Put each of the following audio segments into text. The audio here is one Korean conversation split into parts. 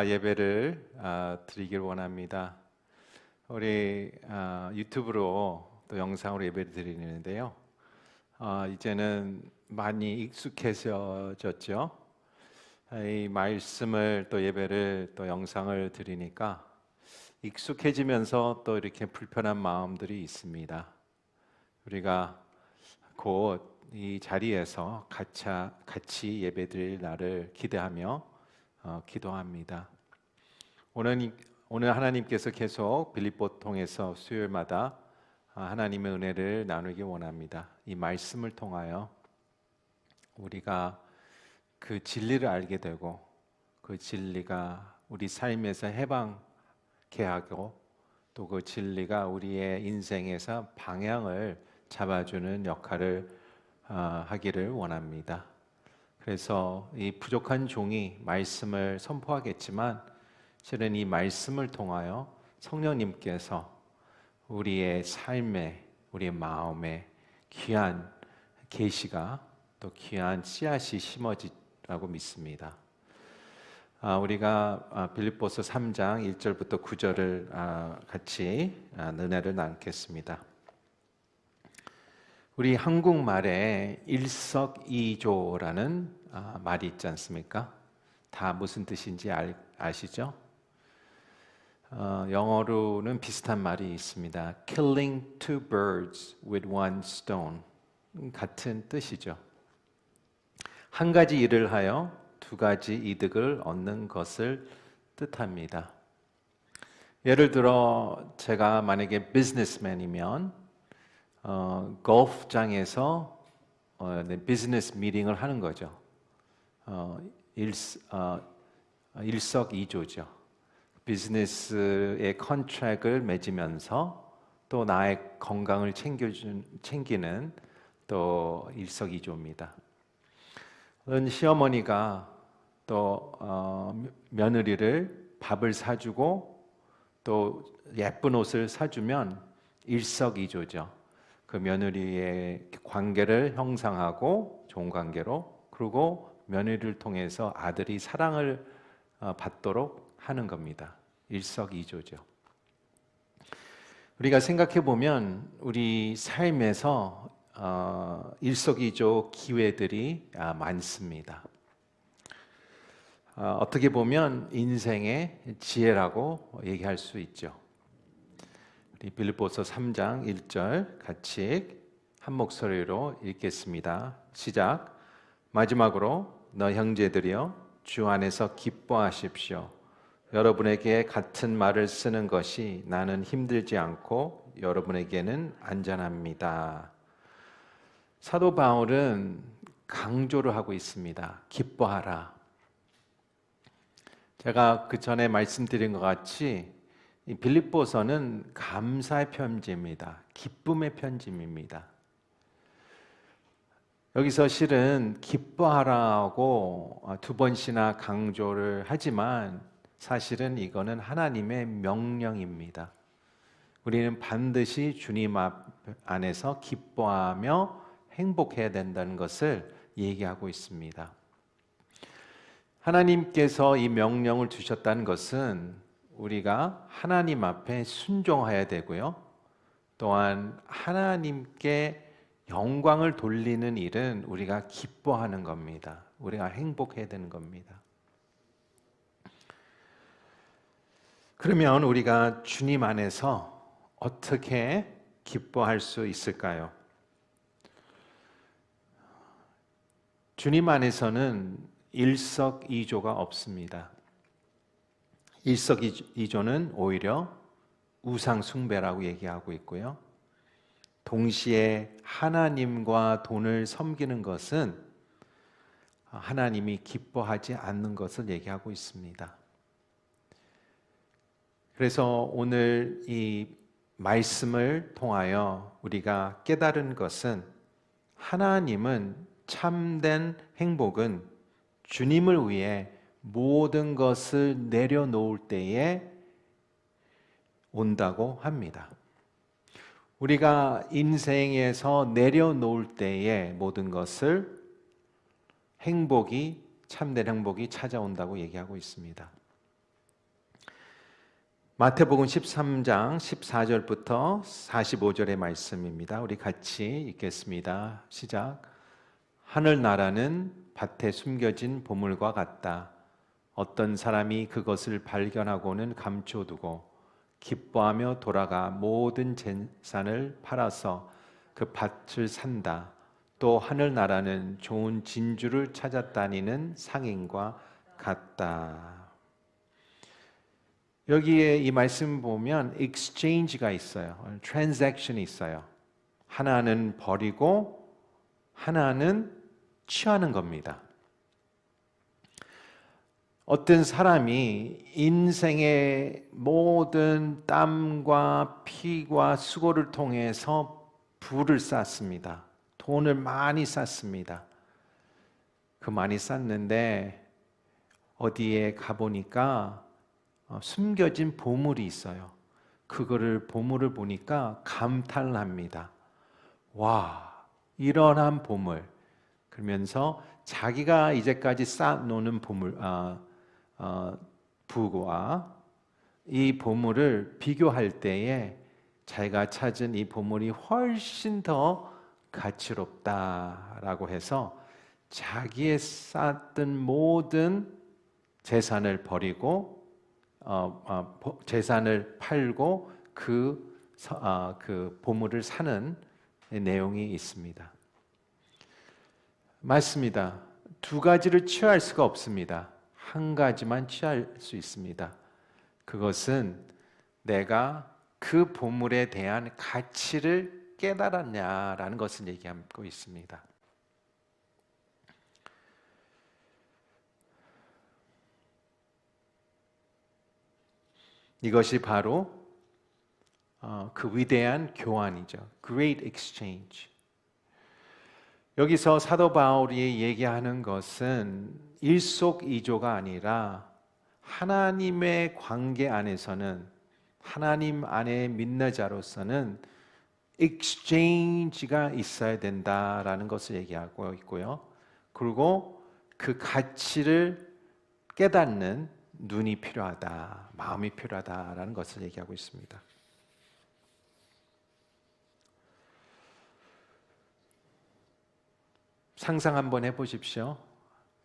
예배를 드리길 원합니다. 우리 유튜브로 또 영상으로 예배를 드리는데요. 이제는 많이 익숙해졌죠. 이 말씀을 또 예배를 또 영상을 드리니까 익숙해지면서 또 이렇게 불편한 마음들이 있습니다. 우리가 곧 이 자리에서 같이 예배드릴 날을 기대하며 기도합니다. 오늘 하나님께서 계속 빌립보 통해서 수요일마다 하나님의 은혜를 나누기 원합니다. 이 말씀을 통하여 우리가 그 진리를 알게 되고 그 진리가 우리 삶에서 해방케 하고 또 그 진리가 우리의 인생에서 방향을 잡아주는 역할을 하기를 원합니다. 그래서 이 부족한 종이 말씀을 선포하겠지만 실은 이 말씀을 통하여 성령님께서 우리의 삶에, 우리의 마음에 귀한 계시가 또 귀한 씨앗이 심어지라고 믿습니다. 우리가 빌립보서 3장 1절부터 9절을 같이 은혜를 나누겠습니다. 우리 한국말에 일석이조라는 말이 있지 않습니까? 다 무슨 뜻인지 아시죠? 영어로는 비슷한 말이 있습니다. Killing two birds with one stone. 같은 뜻이죠. 한 가지 일을 하여 두 가지 이득을 얻는 것을 뜻합니다. 예를 들어 제가 만약에 비즈니스맨이면 골프장에서 비즈니스 미팅을 하는 거죠. 일석이조죠. 비즈니스의 컨트랙을 맺으면서 또 나의 건강을 챙기는 또 일석이조입니다. 시어머니가 또 며느리를 밥을 사주고 또 예쁜 옷을 사주면 일석이조죠. 그 며느리의 관계를 형성하고 좋은 관계로, 그리고 며느리를 통해서 아들이 사랑을 받도록 하는 겁니다. 일석이조죠. 우리가 생각해 보면 우리 삶에서 일석이조 기회들이 많습니다. 어떻게 보면 인생의 지혜라고 얘기할 수 있죠. 빌립보서 3장 1절 같이 한 목소리로 읽겠습니다. 시작. 마지막으로 너 형제들이여 주 안에서 기뻐하십시오. 여러분에게 같은 말을 쓰는 것이 나는 힘들지 않고 여러분에게는 안전합니다. 사도 바울은 강조를 하고 있습니다. 기뻐하라. 제가 그 전에 말씀드린 것 같이 이 빌립보서는 감사의 편지입니다. 기쁨의 편지입니다. 여기서 실은 기뻐하라고 두 번씩이나 강조를 하지만 사실은 이거는 하나님의 명령입니다. 우리는 반드시 주님 안에서 기뻐하며 행복해야 된다는 것을 얘기하고 있습니다. 하나님께서 이 명령을 주셨다는 것은 우리가 하나님 앞에 순종해야 되고요. 또한 하나님께 영광을 돌리는 일은 우리가 기뻐하는 겁니다. 우리가 행복해야 되는 겁니다. 그러면 우리가 주님 안에서 어떻게 기뻐할 수 있을까요? 주님 안에서는 일석이조가 없습니다. 일석이조는 오히려 우상 숭배라고 얘기하고 있고요. 동시에 하나님과 돈을 섬기는 것은 하나님이 기뻐하지 않는 것을 얘기하고 있습니다. 그래서 오늘 이 말씀을 통하여 우리가 깨달은 것은 하나님은 참된 행복은 주님을 위해 모든 것을 내려놓을 때에 온다고 합니다. 우리가 인생에서 내려놓을 때에 모든 것을 행복이, 참된 행복이 찾아온다고 얘기하고 있습니다. 마태복음 13장 14절부터 45절의 말씀입니다. 우리 같이 읽겠습니다. 시작. 하늘나라는 밭에 숨겨진 보물과 같다. 어떤 사람이 그것을 발견하고는 감춰두고 기뻐하며 돌아가 모든 재산을 팔아서 그 밭을 산다. 또 하늘나라는 좋은 진주를 찾아 다니는 상인과 같다. 여기에 이 말씀 보면 exchange가 있어요. transaction이 있어요. 하나는 버리고 하나는 취하는 겁니다. 어떤 사람이 인생의 모든 땀과 피와 수고를 통해서 부를 쌓습니다. 돈을 많이 쌓습니다. 그 많이 쌓는데 어디에 가보니까 숨겨진 보물이 있어요. 보물을 보니까 감탄을 합니다. 와, 이러한 보물. 그러면서 자기가 이제까지 쌓아놓는 부와 이 보물을 비교할 때에 자기가 찾은 이 보물이 훨씬 더 가치롭다라고 해서 자기의 쌓았던 모든 재산을 버리고 재산을 팔고 그 보물을 사는 내용이 있습니다. 맞습니다. 두 가지를 취할 수가 없습니다. 한 가지만 취할 수 있습니다. 그것은 내가 그 보물에 대한 가치를 깨달았냐라는 것을 얘기하고 있습니다. 이것이 바로 그 위대한 교환이죠. Great Exchange. 여기서 사도 바울이 얘기하는 것은 일석이조가 아니라 하나님의 관계 안에서는 하나님 안에 믿는 자로서는 exchange가 있어야 된다라는 것을 얘기하고 있고요. 그리고 그 가치를 깨닫는 눈이 필요하다, 마음이 필요하다라는 것을 얘기하고 있습니다. 상상 한번 해보십시오.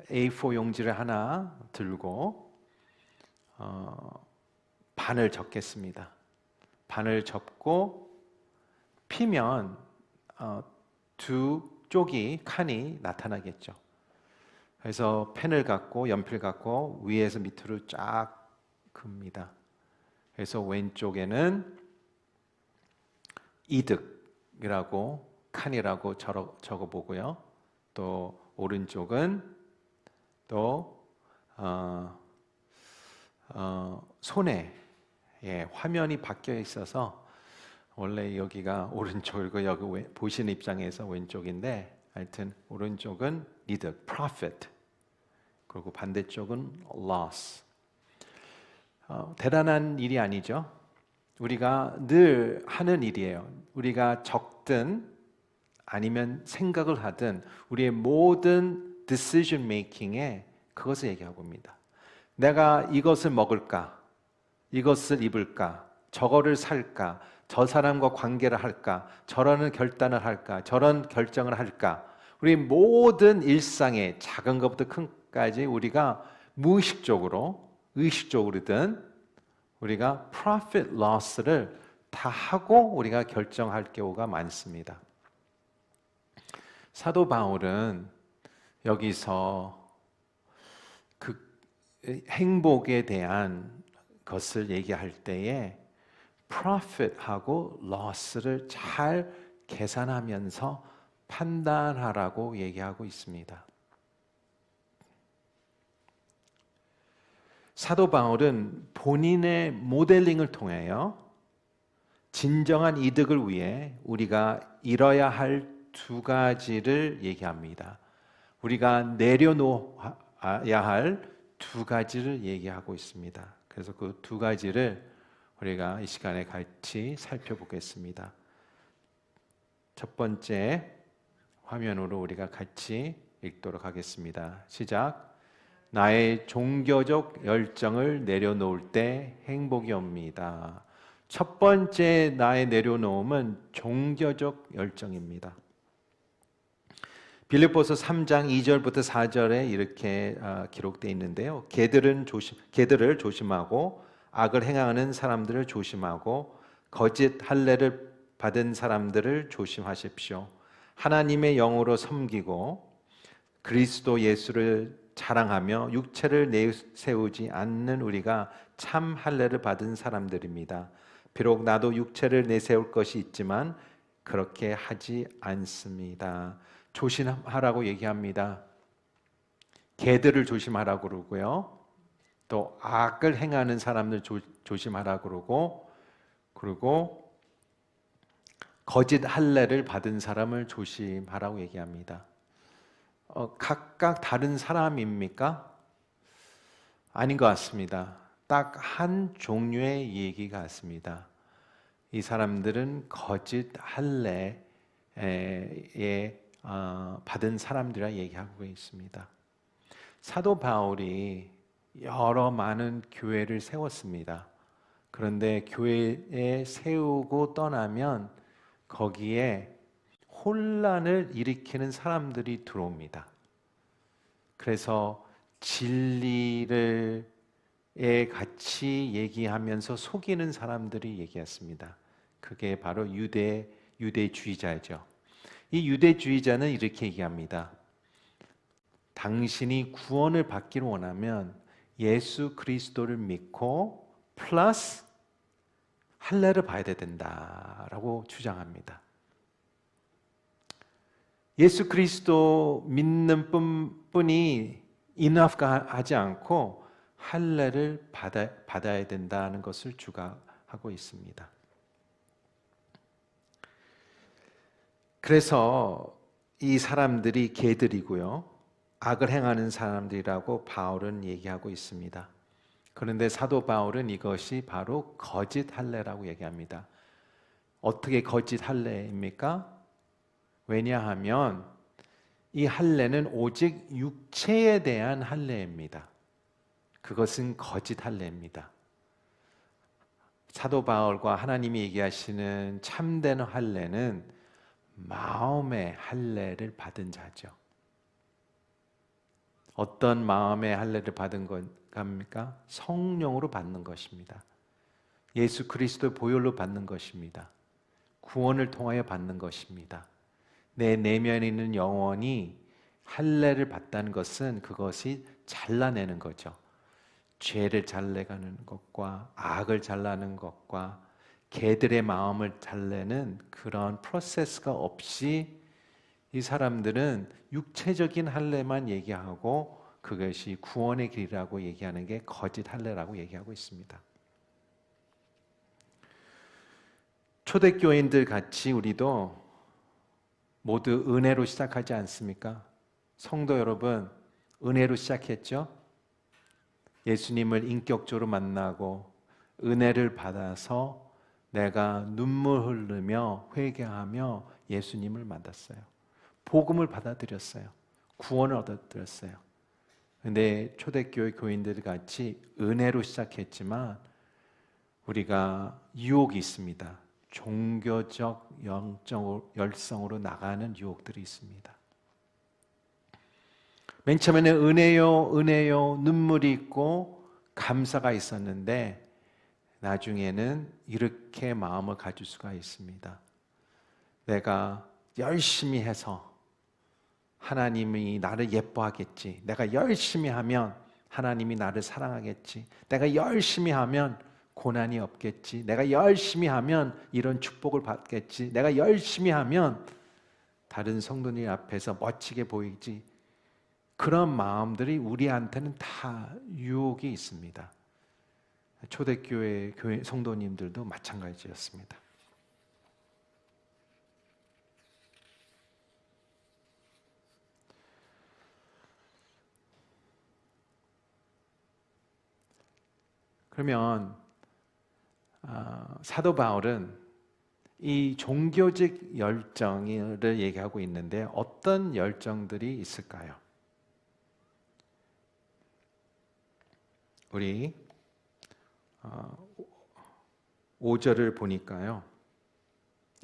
A4 용지를 하나 들고 반을 접겠습니다. 반을 접고 피면 두 쪽이 칸이 나타나겠죠. 그래서 펜을 갖고 연필 갖고 위에서 밑으로 쫙 긋습니다. 그래서 왼쪽에는 이득이라고 칸이라고 적어 보고요. 또 오른쪽은 또 손에 화면이 바뀌어 있어서 원래 여기가 오른쪽이고 여기 보시는 입장에서 왼쪽인데 하여튼 오른쪽은 이득, profit. 그리고 반대쪽은 loss. 대단한 일이 아니죠. 우리가 늘 하는 일이에요. 우리가 적든 아니면 생각을 하든 우리의 모든 decision making에 그것을 얘기하고 있습니다. 내가 이것을 먹을까? 이것을 입을까? 저거를 살까? 저 사람과 관계를 할까? 저런 결단을 할까? 저런 결정을 할까? 우리 모든 일상에 작은 것부터 큰 까지 우리가 무의식적으로 의식적으로든 우리가 profit loss를 다 하고 우리가 결정할 경우가 많습니다. 사도 바울은 여기서 그 행복에 대한 것을 얘기할 때에 profit하고 loss를 잘 계산하면서 판단하라고 얘기하고 있습니다. 사도 바울은 본인의 모델링을 통하여 진정한 이득을 위해 우리가 이뤄야 할 두 가지를 얘기합니다. 우리가 내려놓아야 할 두 가지를 얘기하고 있습니다. 그래서 그 두 가지를 우리가 이 시간에 같이 살펴보겠습니다. 첫 번째 화면으로 우리가 같이 읽도록 하겠습니다. 시작. 나의 종교적 열정을 내려놓을 때 행복이 옵니다. 첫 번째 나의 내려놓음은 종교적 열정입니다. 빌립보서 3장 2절부터 4절에 이렇게 기록되어 있는데요. 개들을 조심하고 악을 행하는 사람들을 조심하고 거짓 할례를 받은 사람들을 조심하십시오. 하나님의 영으로 섬기고 그리스도 예수를 자랑하며 육체를 내세우지 않는 우리가 참 할례를 받은 사람들입니다. 비록 나도 육체를 내세울 것이 있지만 그렇게 하지 않습니다. 조심하라고 얘기합니다. 개들을 조심하라고 그러고요. 또 악을 행하는 사람들 조심하라고 그러고, 그리고 거짓 할례를 받은 사람을 조심하라고 얘기합니다. 각각 다른 사람입니까? 아닌 것 같습니다. 딱 한 종류의 얘기 같습니다. 이 사람들은 거짓 할례에 받은 사람들이라 얘기하고 있습니다. 사도 바울이 여러 많은 교회를 세웠습니다. 그런데 교회에 세우고 떠나면 거기에 혼란을 일으키는 사람들이 들어옵니다. 그래서 진리를 같이 얘기하면서 속이는 사람들이 얘기했습니다. 그게 바로 유대주의자죠. 이 유대주의자는 이렇게 얘기합니다. 당신이 구원을 받기를 원하면 예수 그리스도를 믿고 플러스 할례를 봐야 된다라고 주장합니다. 예수 그리스도 믿는 뿐이 enough가 하지 않고 할례를 받아야 된다는 것을 주장하고 있습니다. 그래서 이 사람들이 개들이고요, 악을 행하는 사람들이라고 바울은 얘기하고 있습니다. 그런데 사도 바울은 이것이 바로 거짓 할례라고 얘기합니다. 어떻게 거짓 할례입니까? 왜냐하면 이 할례는 오직 육체에 대한 할례입니다. 그것은 거짓 할례입니다. 사도 바울과 하나님이 얘기하시는 참된 할례는 마음의 할례를 받은 자죠. 어떤 마음의 할례를 받은 겁니까? 성령으로 받는 것입니다. 예수 그리스도의 보혈로 받는 것입니다. 구원을 통하여 받는 것입니다. 내 내면에 있는 영혼이 할례를 받다는 것은 그것이 잘라내는 거죠. 죄를 잘라내는 것과 악을 잘라내는 것과 개들의 마음을 잘라내는 그런 프로세스가 없이 이 사람들은 육체적인 할례만 얘기하고 그것이 구원의 길이라고 얘기하는 게 거짓 할례라고 얘기하고 있습니다. 초대교인들 같이 우리도 모두 은혜로 시작하지 않습니까? 성도 여러분, 은혜로 시작했죠? 예수님을 인격적으로 만나고 은혜를 받아서 내가 눈물 흘리며 회개하며 예수님을 만났어요. 복음을 받아들였어요. 구원을 얻어들였어요. 근데 초대교회 교인들 같이 은혜로 시작했지만 우리가 유혹이 있습니다. 종교적 열성으로 나가는 유혹들이 있습니다. 맨 처음에는 은혜요 눈물이 있고 감사가 있었는데 나중에는 이렇게 마음을 가질 수가 있습니다. 내가 열심히 해서 하나님이 나를 예뻐하겠지. 내가 열심히 하면 하나님이 나를 사랑하겠지. 내가 열심히 하면 고난이 없겠지. 내가 열심히 하면 이런 축복을 받겠지. 내가 열심히 하면 다른 성도님 앞에서 멋지게 보이지. 그런 마음들이 우리한테는 다 유혹이 있습니다. 초대교회 교회 성도님들도 마찬가지였습니다. 그러면 사도 바울은 이 종교적 열정을 얘기하고 있는데 어떤 열정들이 있을까요? 우리 5절을 보니까요.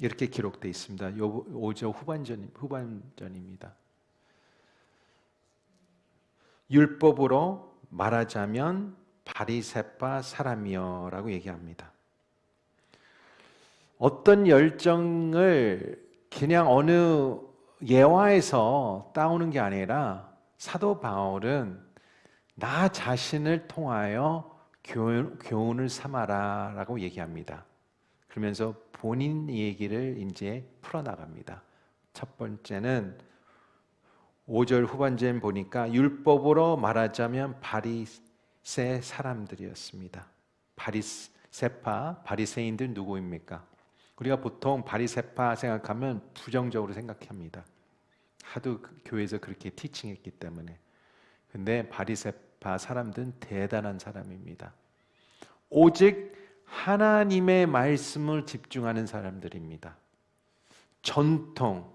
이렇게 기록되어 있습니다. 5절 후반전입니다. 율법으로 말하자면 바리새파 사람이여 라고 얘기합니다. 어떤 열정을 그냥 어느 예화에서 따오는 게 아니라 사도 바울은 나 자신을 통하여 교훈을 삼아라 라고 얘기합니다. 그러면서 본인 얘기를 이제 풀어나갑니다. 첫 번째는 5절 후반전 보니까 율법으로 말하자면 바리새 사람들이었습니다. 바리새인들 누구입니까? 우리가 보통 바리새파 생각하면 부정적으로 생각합니다. 하도 교회에서 그렇게 티칭했기 때문에. 근데 바리새파 사람들은 대단한 사람입니다. 오직 하나님의 말씀을 집중하는 사람들입니다. 전통,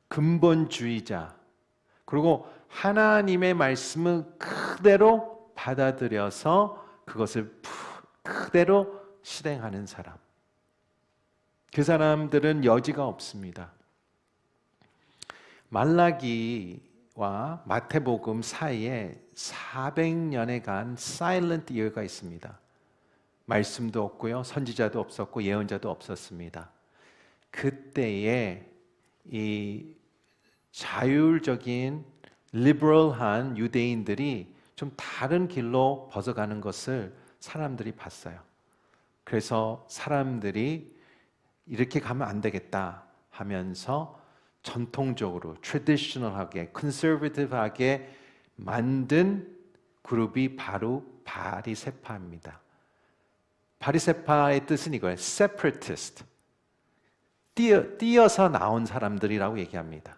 근본주의자, 그리고 하나님의 말씀을 그대로 받아들여서 그것을 그대로 실행하는 사람. 그 사람들은 여지가 없습니다. 말라기와 마태복음 사이에 400년에간 사일런트 이어가 있습니다. 말씀도 없고요, 선지자도 없었고 예언자도 없었습니다. 그때에 이 자율적인 리버럴한 유대인들이 좀 다른 길로 벗어가는 것을 사람들이 봤어요. 그래서 사람들이 이렇게 가면 안 되겠다 하면서 전통적으로 트래디셔널하게 컨서베티브하게 만든 그룹이 바로 바리새파입니다. 바리새파의 뜻은 이거예요. separatist. 띄어서 나온 사람들이라고 얘기합니다.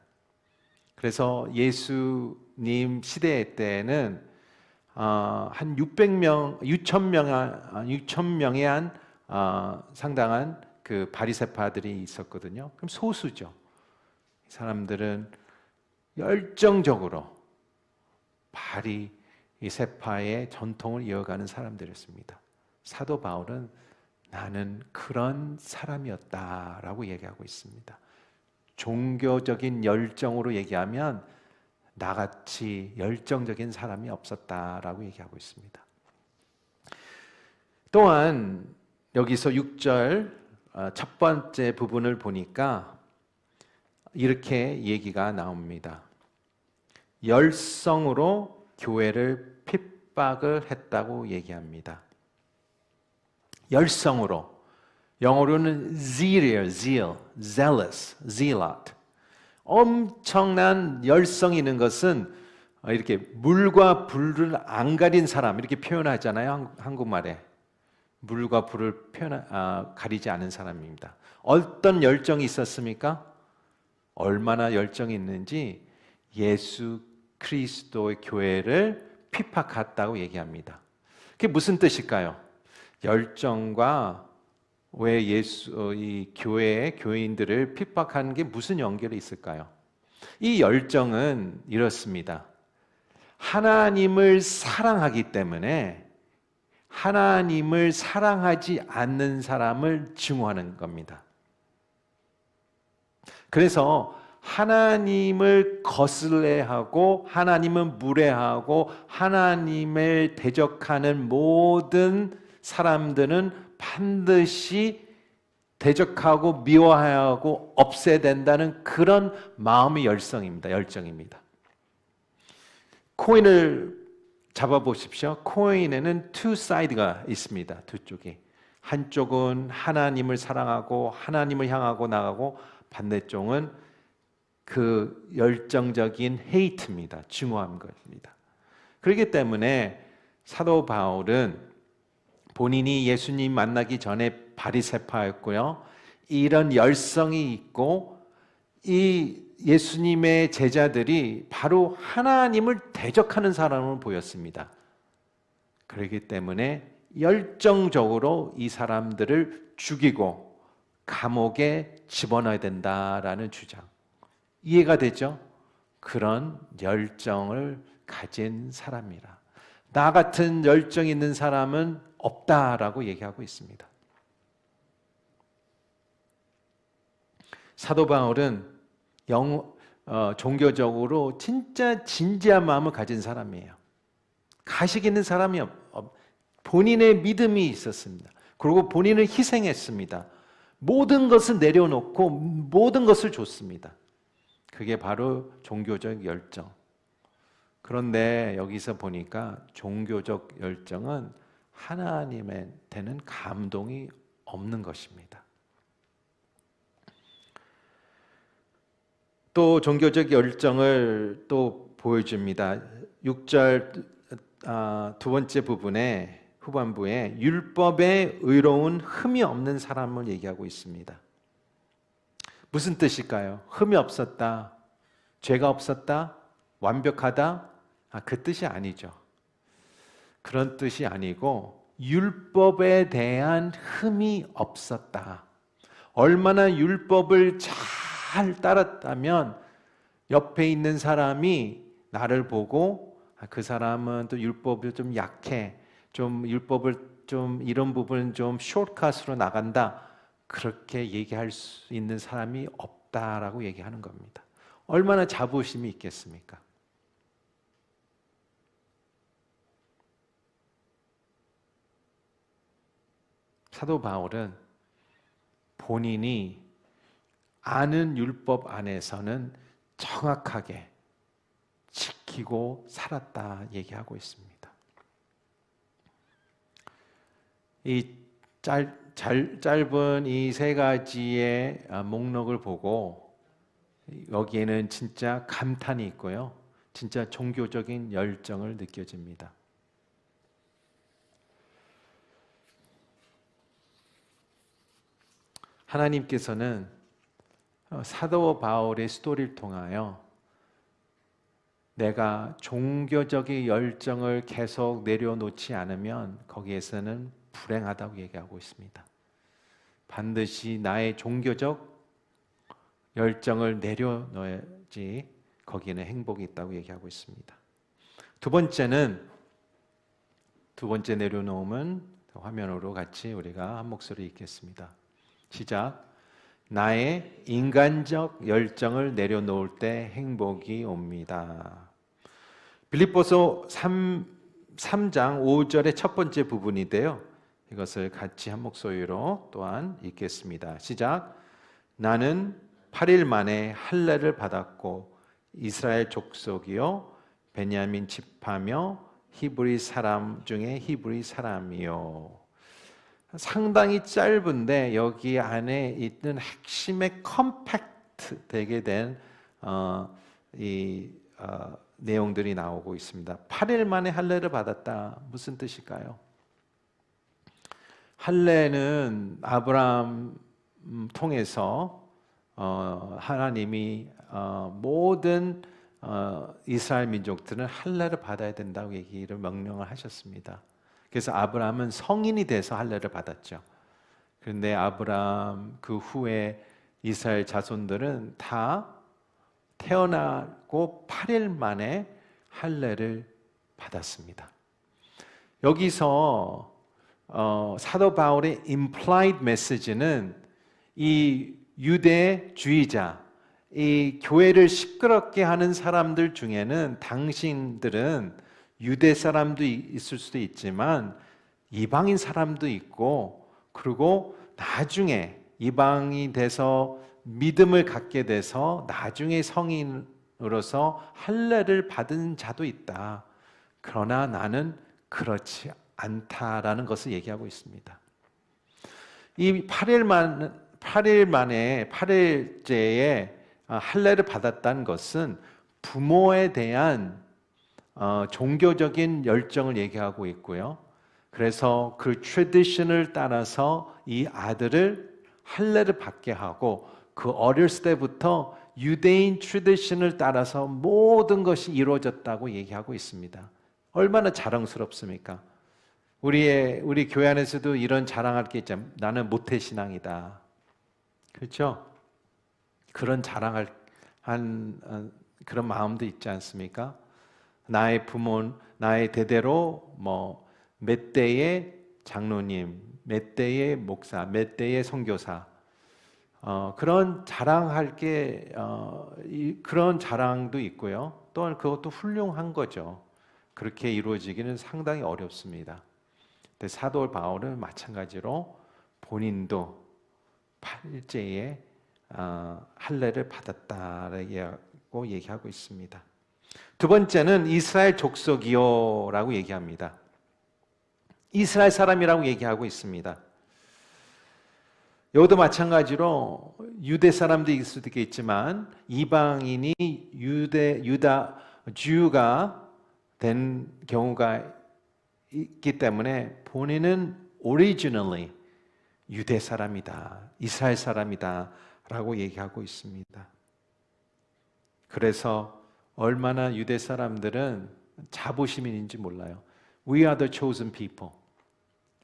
그래서 예수님 시대 때는 한 6,000명에 한 상당한 그 바리새파들이 있었거든요. 그럼 소수죠. 사람들은 열정적으로 바리새파의 전통을 이어가는 사람들이었습니다. 사도 바울은 나는 그런 사람이었다라고 얘기하고 있습니다. 종교적인 열정으로 얘기하면 나같이 열정적인 사람이 없었다라고 얘기하고 있습니다. 또한 여기서 6절 첫 번째 부분을 보니까 이렇게 얘기가 나옵니다. 열성으로 교회를 핍박을 했다고 얘기합니다. 열성으로. 영어로는 zeal이에요. zealous, zealot. 엄청난 열성이 있는 것은 이렇게 물과 불을 안 가린 사람 이렇게 표현하잖아요. 한국말에. 물과 불을 가리지 않은 사람입니다. 어떤 열정이 있었습니까? 얼마나 열정이 있는지 예수 그리스도의 교회를 핍박했다고 얘기합니다. 그게 무슨 뜻일까요? 열정과 왜 이 교회의 교인들을 핍박하는 게 무슨 연결이 있을까요? 이 열정은 이렇습니다. 하나님을 사랑하기 때문에 하나님을 사랑하지 않는 사람을 증오하는 겁니다. 그래서 하나님을 거슬려하고 하나님을 무례하고 하나님을 대적하는 모든 사람들은 반드시 대적하고 미워하고 없애야 된다는 그런 마음의 열정입니다. 코인을 잡아보십시오. 코인에는 two side가 있습니다. 두 쪽이. 한쪽은 하나님을 사랑하고 하나님을 향하고 나가고 반대쪽은 그 열정적인 헤이트입니다. 증오한 것입니다. 그렇기 때문에 사도 바울은 본인이 예수님 만나기 전에 바리새파였고요. 이런 열성이 있고 이 예수님의 제자들이 바로 하나님을 대적하는 사람으로 보였습니다. 그렇기 때문에 열정적으로 이 사람들을 죽이고 감옥에 집어넣어야 된다라는 주장. 이해가 되죠? 그런 열정을 가진 사람이라. 나 같은 열정 있는 사람은 없다라고 얘기하고 있습니다. 사도 바울은 종교적으로 진짜 진지한 마음을 가진 사람이에요. 가식 있는 사람이 본인의 믿음이 있었습니다. 그리고 본인을 희생했습니다. 모든 것을 내려놓고 모든 것을 줬습니다. 그게 바로 종교적 열정. 그런데 여기서 보니까 종교적 열정은 하나님한테는 감동이 없는 것입니다. 또 종교적 열정을 또 보여줍니다. 6절 두 번째 부분에 후반부에 율법에 의로운 흠이 없는 사람을 얘기하고 있습니다. 무슨 뜻일까요? 흠이 없었다, 죄가 없었다, 완벽하다? 그 뜻이 아니죠. 그런 뜻이 아니고 율법에 대한 흠이 없었다. 얼마나 율법을 잘 따랐다면 옆에 있는 사람이 나를 보고 그 사람은 또 율법이 좀 약해, 좀 율법을 좀 이런 부분은 좀 숏컷으로 나간다, 그렇게 얘기할 수 있는 사람이 없다라고 얘기하는 겁니다. 얼마나 자부심이 있겠습니까? 사도 바울은 본인이 아는 율법 안에서는 정확하게 지키고 살았다 얘기하고 있습니다. 이 짧은 이 세 가지의 목록을 보고 여기에는 진짜 감탄이 있고요. 진짜 종교적인 열정을 느껴집니다. 하나님께서는 사도 바울의 스토리를 통하여 내가 종교적인 열정을 계속 내려놓지 않으면 거기에서는 불행하다고 얘기하고 있습니다. 반드시 나의 종교적 열정을 내려놓아야지 거기에는 행복이 있다고 얘기하고 있습니다. 두 번째 내려놓음은 화면으로 같이 우리가 한 목소리 읽겠습니다. 시작. 나의 인간적 열정을 내려놓을 때 행복이 옵니다. 빌립보서 3장 5절의 첫 번째 부분인데요. 이것을 같이 한 목소리로 또한 읽겠습니다. 시작. 나는 8일 만에 할례를 받았고 이스라엘 족속이요 베냐민 지파며 히브리 사람 중에 히브리 사람이요. 상당히 짧은데 여기 안에 있는 핵심의 컴팩트 되게 된 내용들이 나오고 있습니다. 8일 만에 할례를 받았다. 무슨 뜻일까요? 할례는 아브라함 통해서 하나님이 모든 이스라엘 민족들은 할례를 받아야 된다고 얘기를 명령을 하셨습니다. 그래서 아브라함은 성인이 돼서 할례를 받았죠. 그런데 아브라함 그 후에 이스라엘 자손들은 다 태어나고 8일 만에 할례를 받았습니다. 여기서 사도 바울의 implied message는 이 유대주의자, 이 교회를 시끄럽게 하는 사람들 중에는 당신들은 유대 사람도 있을 수도 있지만 이방인 사람도 있고, 그리고 나중에 이방이 돼서 믿음을 갖게 돼서 나중에 성인으로서 할례를 받은 자도 있다. 그러나 나는 그렇지 않다라는 것을 얘기하고 있습니다. 이 8일째에 할례를 받았다는 것은 부모에 대한 종교적인 열정을 얘기하고 있고요. 그래서 그 트래디션을 따라서 이 아들을 할례를 받게 하고 그 어렸을 때부터 유대인 트래디션을 따라서 모든 것이 이루어졌다고 얘기하고 있습니다. 얼마나 자랑스럽습니까? 우리 교회 안에서도 이런 자랑할 게 있잖아요. 나는 모태신앙이다. 그렇죠? 그런 자랑할 그런 마음도 있지 않습니까? 나의 부모, 나의 대대로 뭐 몇 대의 장로님, 몇 대의 목사, 몇 대의 선교사, 그런 자랑할 게 그런 자랑도 있고요. 또한 그것도 훌륭한 거죠. 그렇게 이루어지기는 상당히 어렵습니다. 근데 사도 바울은 마찬가지로 본인도 팔제에 할례를 받았다라고 얘기하고 있습니다. 두 번째는 이스라엘 족속이요라고 얘기합니다. 이스라엘 사람이라고 얘기하고 있습니다. 여기도 마찬가지로 유대 사람도 있을 수도 있겠지만 이방인이 주가 된 경우가 있기 때문에 본인은 originally 유대 사람이다, 이스라엘 사람이다 라고 얘기하고 있습니다. 그래서 얼마나 유대 사람들은 자부심인지 몰라요. We are the chosen people.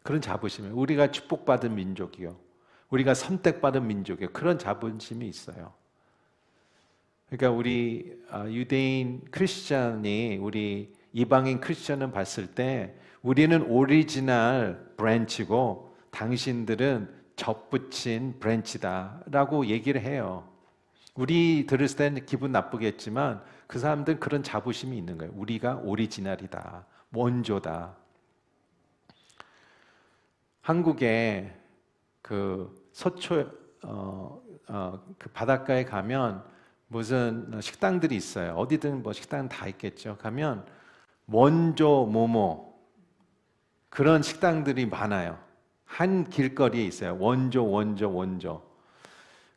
그런 자부심이, 우리가 축복받은 민족이요, 우리가 선택받은 민족이요, 그런 자부심이 있어요. 그러니까 우리 유대인 크리스찬이 우리 이방인 크리스찬을 봤을 때 우리는 오리지널 브랜치고 당신들은 접붙인 브랜치다라고 얘기를 해요. 우리 들을 때는 기분 나쁘겠지만 그 사람들은 그런 자부심이 있는 거예요. 우리가 오리지널이다, 원조다. 한국에 그 서초 그 바닷가에 가면 무슨 식당들이 있어요. 어디든 뭐 식당은 다 있겠죠. 가면 원조 모모 그런 식당들이 많아요. 한 길거리에 있어요. 원조.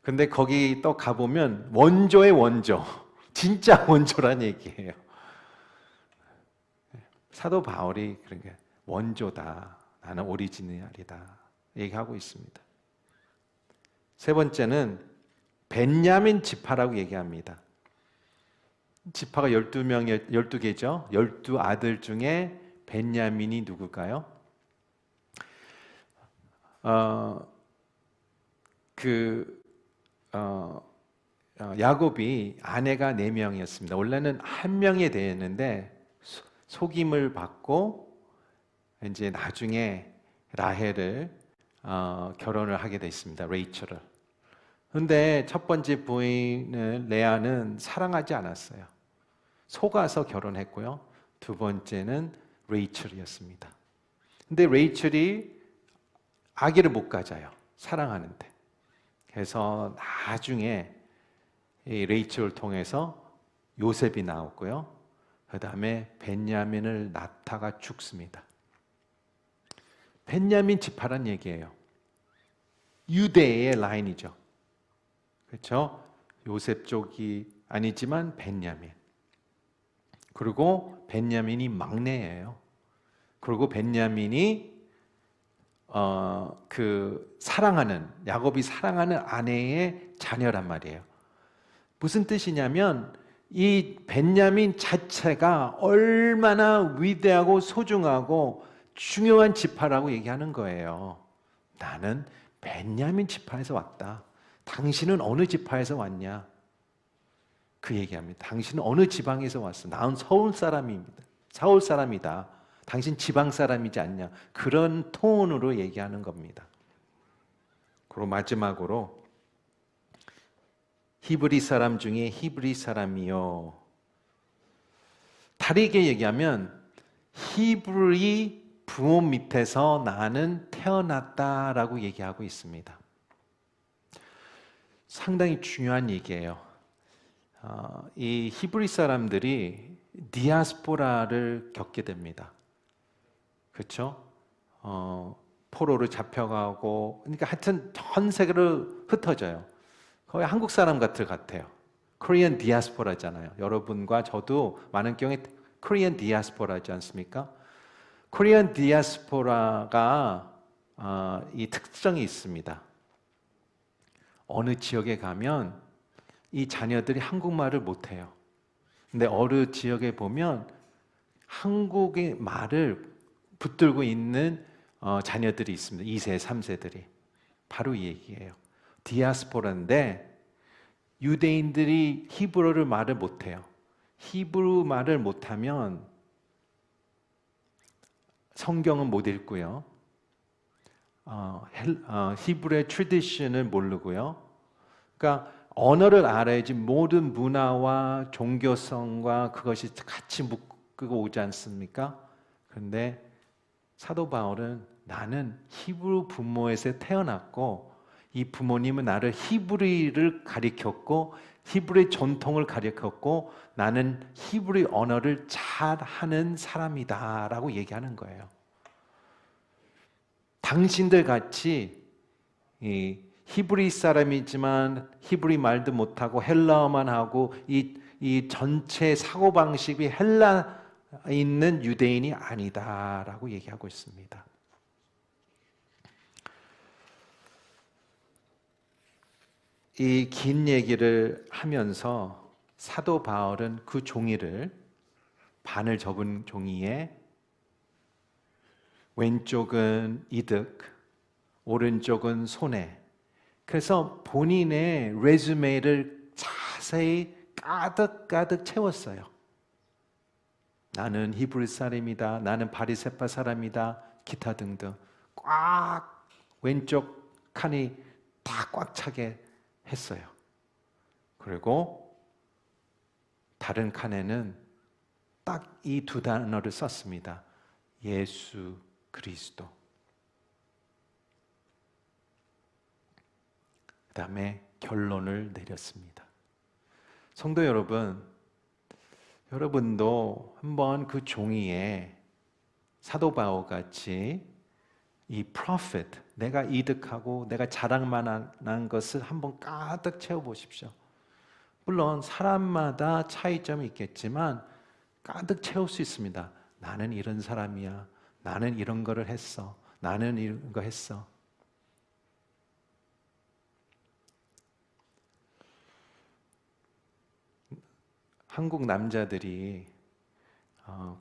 근데 거기 또 가보면 원조의 원조, 진짜 원조란 얘기예요. 사도 바울이 그런 게 원조다, 나는 오리지널이다 얘기하고 있습니다. 세 번째는 벤야민 지파라고 얘기합니다. 지파가 12개죠. 12아들 중에 벤야민이 누굴까요? 야곱이 아내가 4명이었습니다. 원래는 1명이 되었는데 속임을 받고 이제 나중에 라헬을 결혼을 하게 됐습니다. 레이첼을. 그런데 첫 번째 부인을 레아는 사랑하지 않았어요. 속아서 결혼했고요. 두 번째는 레이첼이었습니다. 근데 레이첼이 아기를 못 가져요. 사랑하는데. 그래서 나중에 이 레이첼을 통해서 요셉이 나왔고요. 그 다음에 벤야민을 낳다가 죽습니다. 벤야민 지파란 얘기예요. 유대의 라인이죠. 그렇죠? 요셉 쪽이 아니지만 벤야민. 그리고 벤야민이 막내예요. 그리고 벤야민이 야곱이 사랑하는 아내의 자녀란 말이에요. 무슨 뜻이냐면 이 벤야민 자체가 얼마나 위대하고 소중하고 중요한 지파라고 얘기하는 거예요. 나는 벤야민 지파에서 왔다. 당신은 어느 지파에서 왔냐? 그 얘기합니다. 당신은 어느 지방에서 왔어? 나는 서울 사람입니다. 서울 사람이다. 당신 지방 사람이지 않냐? 그런 톤으로 얘기하는 겁니다. 그리고 마지막으로 히브리 사람 중에 히브리 사람이요. 다르게 얘기하면 히브리 부모 밑에서 나는 태어났다라고 얘기하고 있습니다. 상당히 중요한 얘기예요. 이 히브리 사람들이 디아스포라를 겪게 됩니다. 그렇죠? 포로로 잡혀가고, 그러니까 하여튼 전 세계로 흩어져요. 거의 한국 사람 같아요. 코리안 디아스포라잖아요. 여러분과 저도 많은 경우에 코리안 디아스포라지 않습니까? 코리안 디아스포라가 이 특성이 있습니다. 어느 지역에 가면 이 자녀들이 한국말을 못해요. 근데 어느 지역에 보면 한국의 말을 붙들고 있는 자녀들이 있습니다. 2세, 3세들이. 바로 이 얘기예요. 디아스포라인데 유대인들이 히브리어를 말을 못해요. 히브리 말을 못하면 성경은 못 읽고요. 히브리의 트래디션을 모르고요. 그러니까 언어를 알아야지 모든 문화와 종교성과 그것이 같이 묶고 오지 않습니까? 그런데 사도 바울은 나는 히브리 부모에서 태어났고 이 부모님은 나를 히브리를 가르쳤고 히브리 전통을 가르쳤고 나는 히브리 언어를 잘하는 사람이다라고 얘기하는 거예요. 당신들 같이 히브리 사람이지만 히브리 말도 못하고 헬라어만 하고 이 전체 사고방식이 헬라에 있는 유대인이 아니다라고 얘기하고 있습니다. 이 긴 얘기를 하면서 사도 바울은 그 종이를 반을 접은 종이에 왼쪽은 이득, 오른쪽은 손해. 그래서 본인의 레주메를 자세히 가득 채웠어요. 나는 히브리 사람이다. 나는 바리새파 사람이다. 기타 등등. 꽉 왼쪽 칸이 다 꽉 차게 했어요. 그리고 다른 칸에는 딱 이 두 단어를 썼습니다. 예수 그리스도. 그 다음에 결론을 내렸습니다. 성도 여러분, 여러분도 한번 그 종이에 사도 바울 같이 이 prophet, 내가 이득하고 내가 자랑만한 것을 한번 가득 채워보십시오. 물론 사람마다 차이점이 있겠지만 가득 채울 수 있습니다. 나는 이런 사람이야. 나는 이런 거를 했어. 나는 이런 거 했어. 한국 남자들이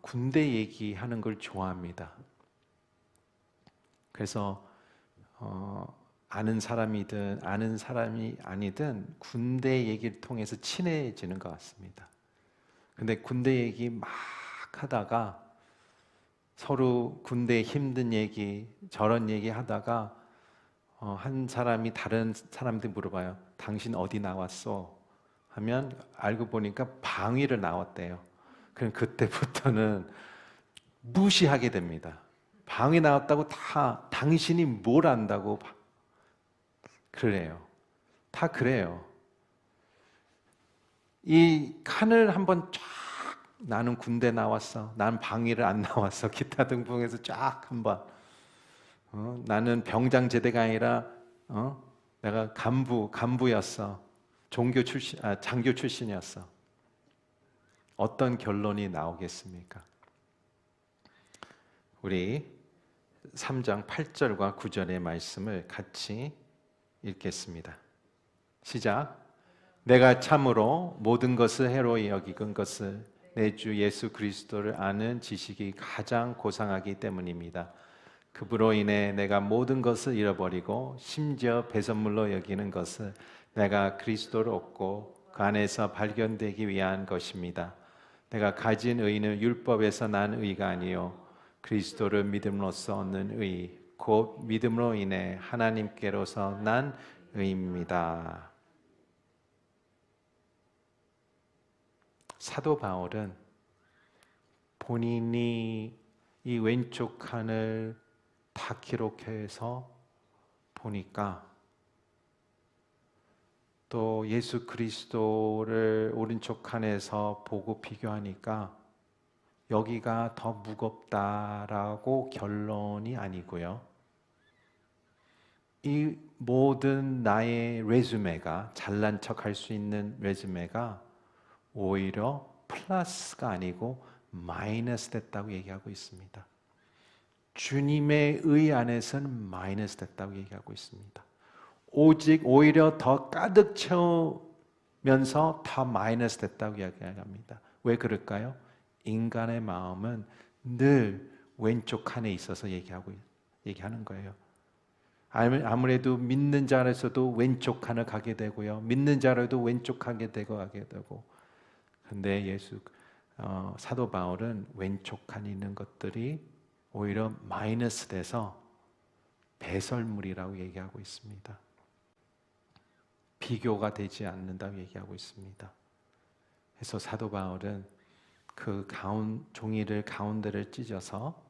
군대 얘기하는 걸 좋아합니다. 그래서 아는 사람이든 아는 사람이 아니든 군대 얘기를 통해서 친해지는 것 같습니다. 근데 군대 얘기 막 하다가 서로 군대 힘든 얘기, 저런 얘기 하다가 한 사람이 다른 사람한테 물어봐요. 당신 어디 나왔어? 하면 알고 보니까 방위를 나왔대요. 그럼 그때부터는 무시하게 됩니다. 방위 나왔다고 다 당신이 뭘 안다고 그래요. 다 그래요. 이 칸을 한번 쫙 나는 군대 나왔어. 난 방위를 안 나왔어. 기타 등등해서 쫙 한번 나는 병장 제대가 아니라 내가 간부였어. 장교 출신이었어. 어떤 결론이 나오겠습니까? 우리 3장 8절과 9절의 말씀을 같이 읽겠습니다. 시작. 내가 참으로 모든 것을 해로이 여기는 것을 내 주 예수 그리스도를 아는 지식이 가장 고상하기 때문입니다. 그분으로 인해 내가 모든 것을 잃어버리고 심지어 배설물로 여기는 것을 내가 그리스도를 얻고 그 안에서 발견되기 위한 것입니다. 내가 가진 의는 율법에서 난 의가 아니요 그리스도를 믿음으로써 얻는 의, 곧 믿음으로 인해 하나님께로서 난 의입니다. 사도 바울은 본인이 이 왼쪽 칸을 다 기록해서 보니까 또 예수 그리스도를 오른쪽 칸에서 보고 비교하니까 여기가 더 무겁다라고 결론이 아니고요. 이 모든 나의 레주메가 잘난 척할 수 있는 레주메가 오히려 플러스가 아니고 마이너스 됐다고 얘기하고 있습니다. 주님의 의 안에서는 마이너스 됐다고 얘기하고 있습니다. 오직 오히려 더 가득 채우면서 더 마이너스 됐다고 이야기합니다. 왜 그럴까요? 인간의 마음은 늘 왼쪽 칸에 있어서 얘기하는 거예요. 아무래도 믿는 자에서도 왼쪽 칸을 가게 되고요. 믿는 자라도 왼쪽 가게 되고 근데 사도 바울은 왼쪽 칸에 있는 것들이 오히려 마이너스 돼서 배설물이라고 얘기하고 있습니다. 비교가 되지 않는다고 얘기하고 있습니다. 그래서 사도 바울은 그 종이를 가운데를 찢어서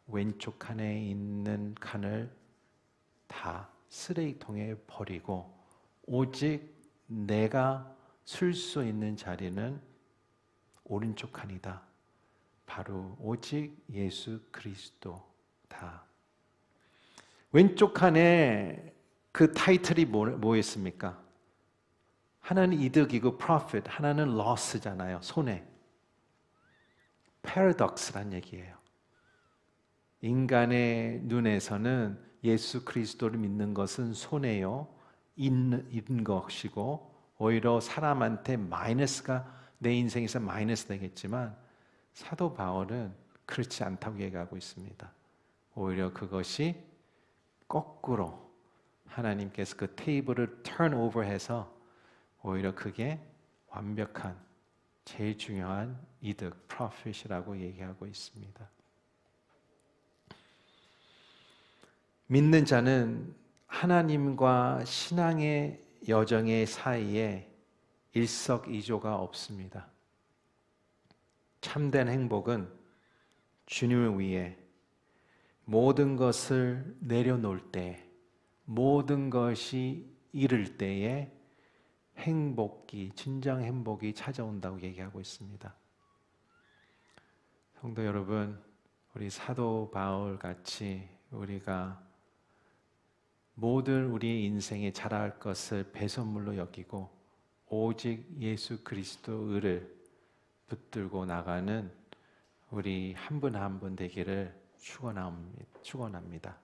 왼쪽 칸에 있는 칸을 다 쓰레기통에 버리고 오직 내가 쓸 수 있는 자리는 오른쪽 칸이다. 바로 오직 예수 그리스도다. 왼쪽 칸에 그 타이틀이 뭐였습니까? 하나는 이득이고 profit, 하나는 loss잖아요. 손해. paradox란 얘기예요. 인간의 눈에서는 예수 그리스도를 믿는 것은 손해요. 있는 것이고 오히려 사람한테 내 인생에서 마이너스 되겠지만 사도 바울은 그렇지 않다고 얘기하고 있습니다. 오히려 그것이 거꾸로 하나님께서 그 테이블을 턴오버해서 오히려 그게 완벽한 제일 중요한 이득, profit이라고 얘기하고 있습니다. 믿는 자는 하나님과 신앙의 여정의 사이에 일석이조가 없습니다. 참된 행복은 주님을 위해 모든 것을 내려놓을 때, 모든 것이 이를 때에 진정 행복이 찾아온다고 얘기하고 있습니다. 성도 여러분, 우리 사도 바울 같이 우리가 모든 우리의 인생에 자라할 것을 배선물로 여기고 오직 예수 그리스도 의를 붙들고 나가는 우리 한 분 한 분 되기를 축원합니다.